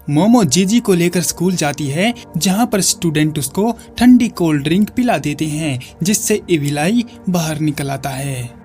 मोमो जीजी को लेकर स्कूल जाती है, जहाँ पर स्टूडेंट उसको ठंडी कोल्ड ड्रिंक पिला देते हैं, जिससे इविल आई बाहर निकल आता है।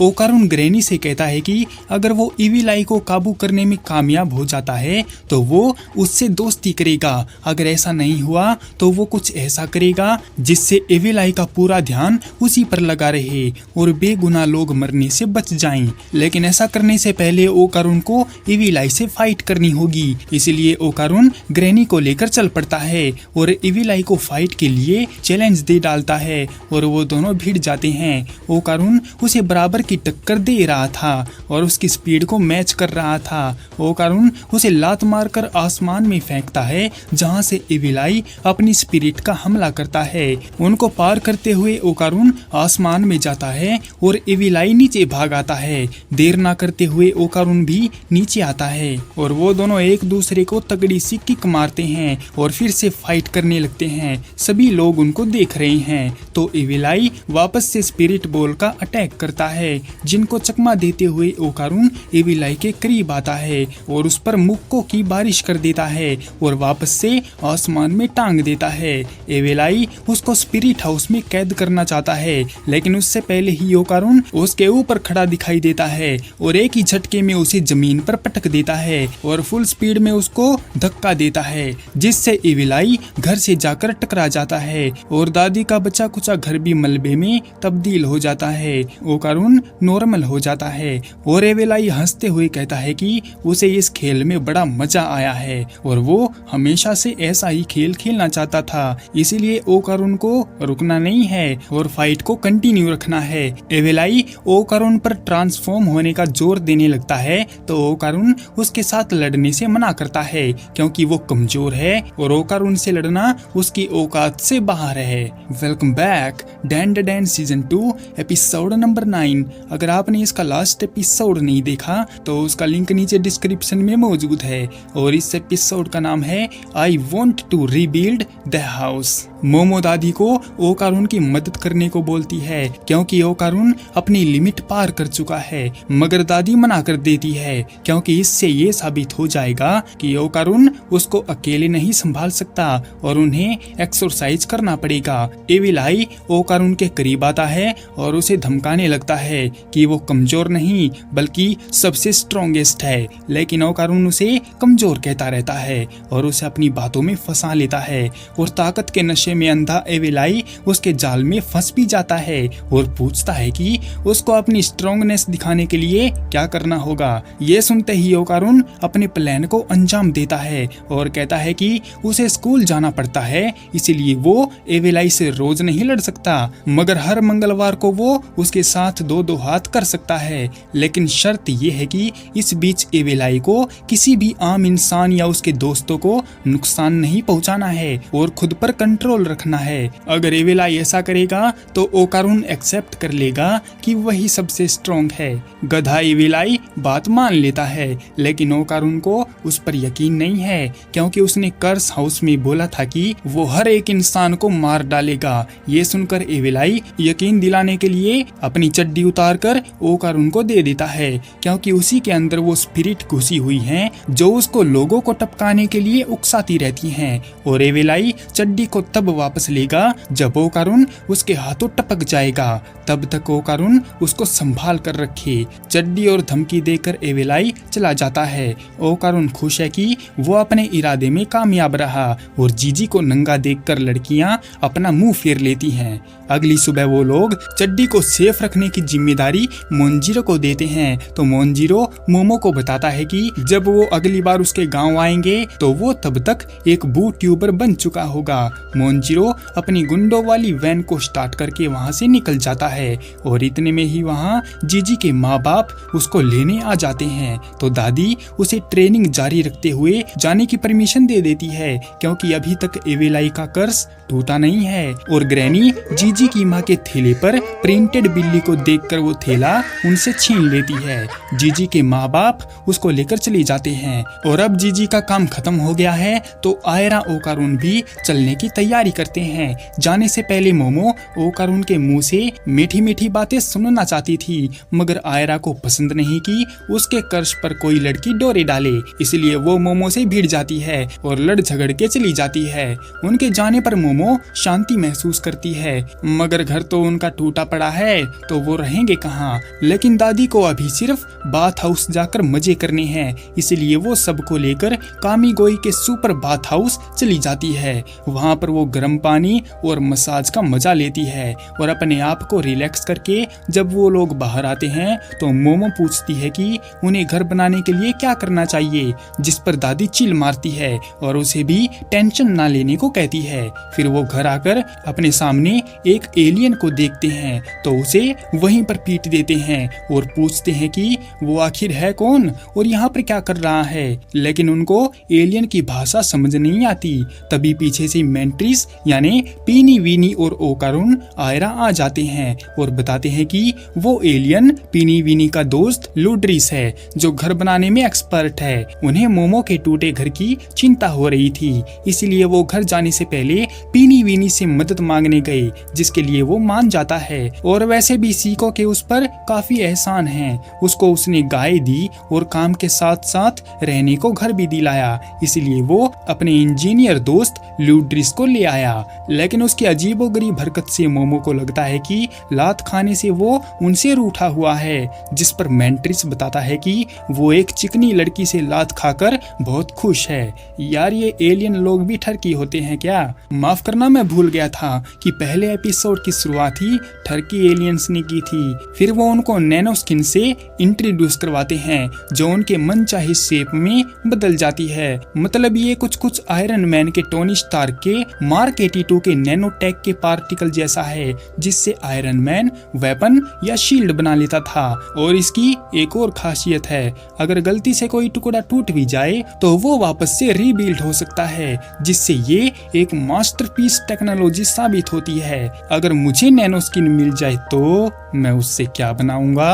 ओकारुन ग्रैनी से कहता है कि अगर वो इविल आई को काबू करने में कामयाब हो जाता है तो वो उससे दोस्ती करेगा। अगर ऐसा नहीं हुआ तो वो कुछ ऐसा करेगा जिससे इविल आई का पूरा ध्यान उसी पर लगा रहे और बेगुनाह लोग मरने से बच जाएं। लेकिन ऐसा करने से पहले ओकारुन को इविल आई से फाइट करनी होगी। इसलिए ओकारुन ग्रैनी को लेकर चल पड़ता है और इविल आई को फाइट के लिए चैलेंज दे डालता है और वो दोनों भिड़ जाते हैं। ओकारुन उसे बराबर की टक्कर दे रहा था और उसकी स्पीड को मैच कर रहा था। ओकारुन उसे लात मारकर आसमान में फेंकता है, जहां से इविल आई अपनी स्पिरिट का हमला करता है। उनको पार करते हुए ओकारुन आसमान में जाता है और इविल आई नीचे भाग आता है। देर ना करते हुए ओकारुन भी नीचे आता है और वो दोनों एक दूसरे को तगड़ी सी किक मारते हैं और फिर से फाइट करने लगते हैं। सभी लोग उनको देख रहे हैं तो इविल आई वापस से स्पिरिट बॉल का अटैक करता है, जिनको चकमा देते हुए ओकारुन इविल आई के करीब आता है और उस पर मुक्कों की बारिश कर देता है और वापस से आसमान में टांग देता है। इविल आई उसको स्पिरिट हाउस में कैद करना चाहता है, लेकिन उससे पहले ही ओकारुन उसके ऊपर खड़ा दिखाई देता है और एक ही झटके में उसे जमीन पर पटक देता है और फुल स्पीड में उसको धक्का देता है, जिससे इविल आई घर से जाकर टकरा जाता है और दादी का बचा कुचा घर भी मलबे में तब्दील हो जाता है। ओकारुन नॉर्मल हो जाता है और इविल आई हंसते हुए कहता है कि उसे इस खेल में बड़ा मजा आया है और वो हमेशा से ऐसा ही खेल खेलना चाहता था। इसीलिए ओकारुन को रुकना नहीं है और फाइट को कंटिन्यू रखना है। इविल आई ओकारुन पर ट्रांसफॉर्म होने का जोर देने लगता है तो ओकारुन उसके साथ लड़ने से मना करता है, क्योंकि वो कमजोर है और ओकारुन से लड़ना उसकी औकात से बाहर है। Welcome back Dan season 2 episode number 9। अगर आपने इसका लास्ट एपिसोड नहीं देखा तो उसका लिंक नीचे डिस्क्रिप्शन में मौजूद है और इस एपिसोड का नाम है I want to rebuild the house. Momo दादी को ओकारुन की मदद करने को बोलती है, क्योंकि ओकारुन अपनी लिमिट पार कर चुका है, मगर दादी मना कर देती है, क्योंकि इससे ये साबित हो जाएगा कि ओकारुन उसको अकेले नहीं संभाल सकता और उन्हें एक्सरसाइज करना पड़ेगा। इविल आई ओकारुन के करीब आता है और उसे धमकाने लगता है कि वो कमजोर नहीं बल्कि सबसे स्ट्रॉन्गेस्ट है, लेकिन ओकारुन उसे कमजोर कहता रहता है और उसे अपनी बातों में फंसा लेता है और ताकत के नशे में अंधा इविल आई उसके जाल में फंस भी जाता है और पूछता है कि उसको अपनी स्ट्रॉन्गनेस दिखाने के लिए क्या करना होगा। ये सुनते ही ओकारुन अपने प्लान को अंजाम देता है और कहता है कि उसे स्कूल जाना पड़ता है, इसीलिए वो इविल आई से रोज नहीं लड़ सकता, मगर हर मंगलवार को वो उसके साथ दो हाथ कर सकता है। लेकिन शर्त ये है कि इस बीच इविल आई को किसी भी आम इंसान या उसके दोस्तों को नुकसान नहीं पहुंचाना है और खुद पर कंट्रोल रखना है। अगर इविल आई ऐसा करेगा तो ओकारुन एक्सेप्ट कर लेगा कि वही सबसे स्ट्रॉन्ग है। गधा इविल आई बात मान लेता है, लेकिन ओकारुन को उस पर यकीन नहीं है, क्योंकि उसने कर्स हाउस में बोला था कि वो हर एक इंसान को मार डालेगा। ये सुनकर इविल आई यकीन दिलाने के लिए अपनी चड्डी उतार कर ओकारुन को दे देता है, क्योंकि उसी के अंदर वो स्पिरिट घुसी हुई है जो उसको लोगों को टपकाने के लिए उकसाती रहती हैं। और इविल आई चड्डी को तब वापस लेगा जब ओकारुन उसके हाथों टपक जाएगा। तब तक ओकारुन उसको संभाल कर रखे। चड्डी और धमकी देकर इविल आई चला जाता है। ओकारुन खुश है कि वो अपने इरादे में कामयाब रहा और जीजी को नंगा देखकर लड़कियां अपना मुंह फेर लेती हैं। अगली सुबह वो लोग चड्डी को सेफ रखने की जिम्मेदारी मोनजिरो को देते हैं, तो मोनजिरो मोमो को बताता है कि जब वो अगली बार उसके गांव आएंगे तो वो तब तक एक बूट ट्यूबर बन चुका होगा। मोनजिरो अपनी गुंडों वाली वैन को स्टार्ट करके वहां से निकल जाता है और इतने में ही वहां जीजी के माँ बाप उसको लेने आ जाते हैं, तो दादी उसे ट्रेनिंग जारी रखते हुए जाने की परमिशन दे देती है, क्योंकि अभी तक इविल आई का कर्स टूटा नहीं है। और ग्रैनी जीजी की माँ के थैले पर प्रिंटेड बिल्ली को देखकर वो थैला उनसे छीन लेती है। जीजी के माँ बाप उसको लेकर चले जाते हैं और अब जीजी का काम खत्म हो गया है तो आयरा ओकारून भी चलने की तैयारी करते हैं। जाने से पहले मोमो ओकारून के मुंह से मीठी मीठी बातें सुनना चाहती थी, मगर आयरा को पसंद नहीं कि उसके कर्ज पर कोई लड़की डोरे डाले, इसलिए वो मोमो से भिड़ जाती है और लड़ झगड़ के चली जाती है। उनके जाने पर मोमो शांति महसूस करती है, मगर घर तो उनका टूटा पड़ा है तो वो रहेंगे कहाँ। लेकिन दादी को अभी सिर्फ बाथ हाउस जाकर मजे करने हैं, इसलिए वो सबको लेकर कामीगोई के सुपर बाथ हाउस चली जाती है। वहाँ पर वो गर्म पानी और मसाज का मजा लेती है और अपने आप को रिलैक्स करके जब वो लोग बाहर आते हैं तो मोमो पूछती है कि उन्हें घर बनाने के लिए क्या करना चाहिए, जिस पर दादी चिल मारती है और उसे भी टेंशन ना लेने को कहती है। फिर वो घर आकर अपने सामने एक एलियन को देखते हैं तो उसे वहीं पर पीट देते हैं और पूछते हैं कि वो आखिर है कौन और यहाँ पर क्या कर रहा है। लेकिन उनको एलियन की भाषा समझ नहीं आती। तभी पीछे से मेंट्रिस यानी पीनी वीनी और ओकारून आयरा आ जाते हैं और बताते हैं कि वो एलियन पीनी वीनी का दोस्त लूड्रिस है जो घर बनाने में एक्सपर्ट है। उन्हें मोमो के टूटे घर की चिंता हो रही थी, इसलिए वो घर जाने से पहले पीनी वीनी से मदद मांगने गए, जिसके लिए वो मान जाता है। और वैसे भी सीको के उस पर काफी एहसान है, उसको उसने गाय दी और काम के साथ साथ रहने को घर भी दिलाया, इसलिए वो अपने इंजीनियर दोस्त लूड्रिस को ले आया। लेकिन उसकी अजीबोगरीब हरकत से मोमो को लगता है कि लात खाने से वो उनसे रूठा हुआ है, जिस पर मेंट्रिस बताता है कि वो एक चिकनी लड़की से लात खाकर बहुत खुश है। यार ये एलियन लोग भी ठरकी होते हैं क्या? माफ करना, मैं भूल गया था कि पहले एपिसोड की शुरुआत ही ठरकी एलियंस ने की थी। फिर वो उनको नैनो स्किन से इंट्रोड्यूस करवाते हैं जो उनके मनचाही शेप में बदल जाती है। मतलब ये कुछ आयरन मैन के टोनी स्टार्क के मार्क 82 के नैनो टेक के पार्टिकल जैसा है, जिससे आयरन मैन वेपन या शील्ड बना लेता था। और इसकी एक और खासियत है, अगर गलती से कोई टुकड़ा टूट भी जाए तो वो वापस से रीबिल्ड हो सकता है, जिससे ये एक मास्टरपीस टेक्नोलॉजी साबित होती है। अगर मुझे नैनो स्किन मिल जाए तो मैं उससे क्या बनाऊंगा?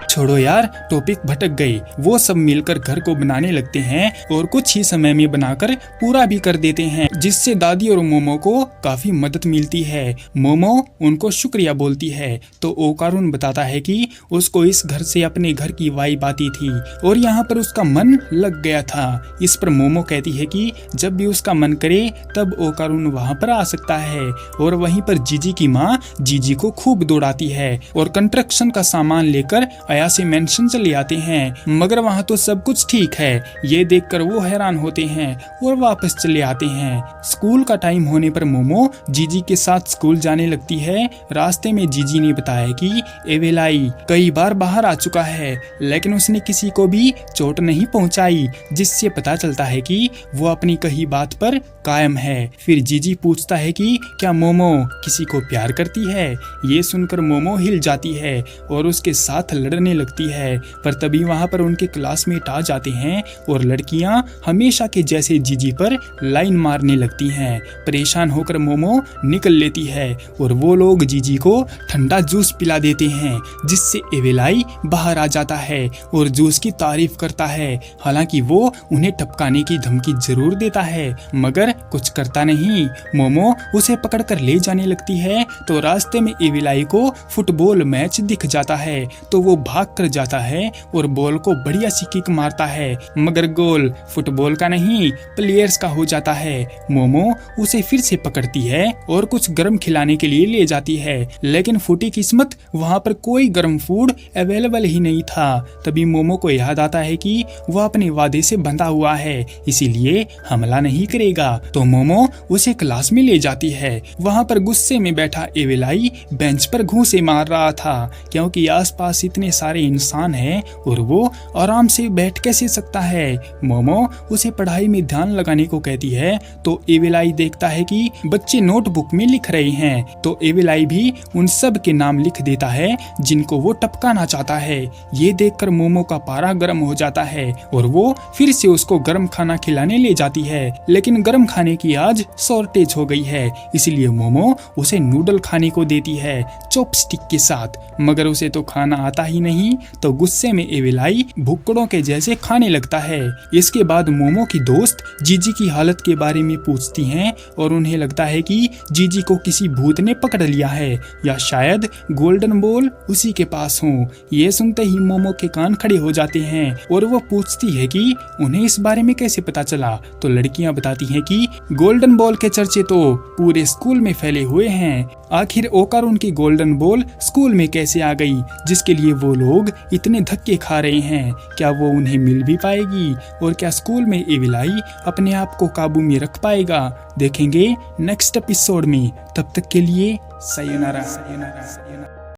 छोड़ो यार, टॉपिक भटक गए। वो सब मिलकर घर को बनाने लगते हैं और कुछ ही समय में बनाकर पूरा भी कर देते हैं, जिससे दादी और मोमो को काफी मदद मिलती है। मोमो उनको शुक्रिया बोलती है तो ओकारून बताता है कि उसको इस घर से अपने घर की वाइब आती थी और यहाँ पर उसका मन लग गया था। इस पर मोमो कहती है कि जब भी उसका मन करे तब ओकारून वहाँ पर आ सकता है। और वहीं पर जीजी की माँ जीजी को खूब दौड़ाती है और कंस्ट्रक्शन का सामान लेकर से मेंशन चले आते हैं, मगर वहाँ तो सब कुछ ठीक है। ये देखकर वो हैरान होते हैं और वापस चले आते हैं। स्कूल का टाइम होने पर मोमो जीजी के साथ स्कूल जाने लगती है। रास्ते में जीजी ने बताया कि एवेलाई कई बार बाहर आ चुका है, लेकिन उसने किसी को भी चोट नहीं पहुंचाई, जिससे पता चलता है कि वो अपनी कही बात पर कायम है। फिर जीजी पूछता है कि क्या मोमो किसी को प्यार करती है? ये सुनकर मोमो हिल जाती है और उसके साथ लड़ने लगती है, पर तभी वहाँ पर उनके क्लासमेट आ जाते हैं और लड़कियाँ हमेशा के जैसे जीजी पर लाइन मारने लगती हैं। परेशान होकर मोमो निकल लेती है और वो लोग जीजी को ठंडा जूस पिला देते हैं, जिससे एवेलाई बाहर आ जाता है और जूस की तारीफ करता है। हालांकि वो उन्हें टपकाने की धमकी जरूर देता है, मगर कुछ करता नहीं। मोमो उसे पकड़कर ले जाने लगती है तो रास्ते में एवेलाई को फुटबॉल मैच दिख जाता है, तो वो भाग कर जाता है और बॉल को बढ़िया सी किक मारता है, मगर गोल फुटबॉल का नहीं प्लेयर्स का हो जाता है। मोमो उसे फिर से पकड़ती है और कुछ गर्म खिलाने के लिए ले जाती है, लेकिन फूटी किस्मत वहाँ पर कोई गर्म फूड अवेलेबल ही नहीं था। तभी मोमो को याद आता है कि वह अपने वादे से बंधा हुआ है, इसीलिए हमला नहीं करेगा। तो मोमो उसे क्लास में ले जाती है। वहाँ पर गुस्से में बैठा एवेलाई बेंच पर घूंसे मार रहा था, क्योंकि आसपास इतने सारे सारे इंसान हैं और वो आराम से बैठ कैसे सकता है। मोमो उसे पढ़ाई में ध्यान लगाने को कहती है तो एविल आई देखता है कि बच्चे नोटबुक में लिख रहे हैं, तो एविल आई भी उन सब के नाम लिख देता है जिनको वो टपकाना चाहता है। ये देखकर मोमो का पारा गर्म हो जाता है और वो फिर से उसको गर्म खाना खिलाने ले जाती है, लेकिन गर्म खाने की आज शॉर्टेज हो गई है, इसलिए मोमो उसे नूडल खाने को देती है चॉपस्टिक के साथ, मगर उसे तो खाना आता ही नहीं। तो गुस्से में एविल आई भुक्कड़ों के जैसे खाने लगता है। इसके बाद मोमो की दोस्त जीजी की हालत के बारे में पूछती हैं और उन्हें लगता है कि जीजी को किसी भूत ने पकड़ लिया है या शायद गोल्डन बॉल उसी के पास हो। ये सुनते ही मोमो के कान खड़े हो जाते हैं और वो पूछती है कि उन्हें इस बारे में कैसे पता चला। तो लड़कियां बताती हैं कि गोल्डन बॉल के चर्चे तो पूरे स्कूल में फैले हुए हैं। आखिर ओकारून की गोल्डन बॉल स्कूल में कैसे आ गई, जिसके लिए वो लोग इतने धक्के खा रहे हैं। क्या वो उन्हें मिल भी पाएगी और क्या स्कूल में एविल आई अपने आप को काबू में रख पाएगा, देखेंगे नेक्स्ट एपिसोड में। तब तक के लिए सायोनारा।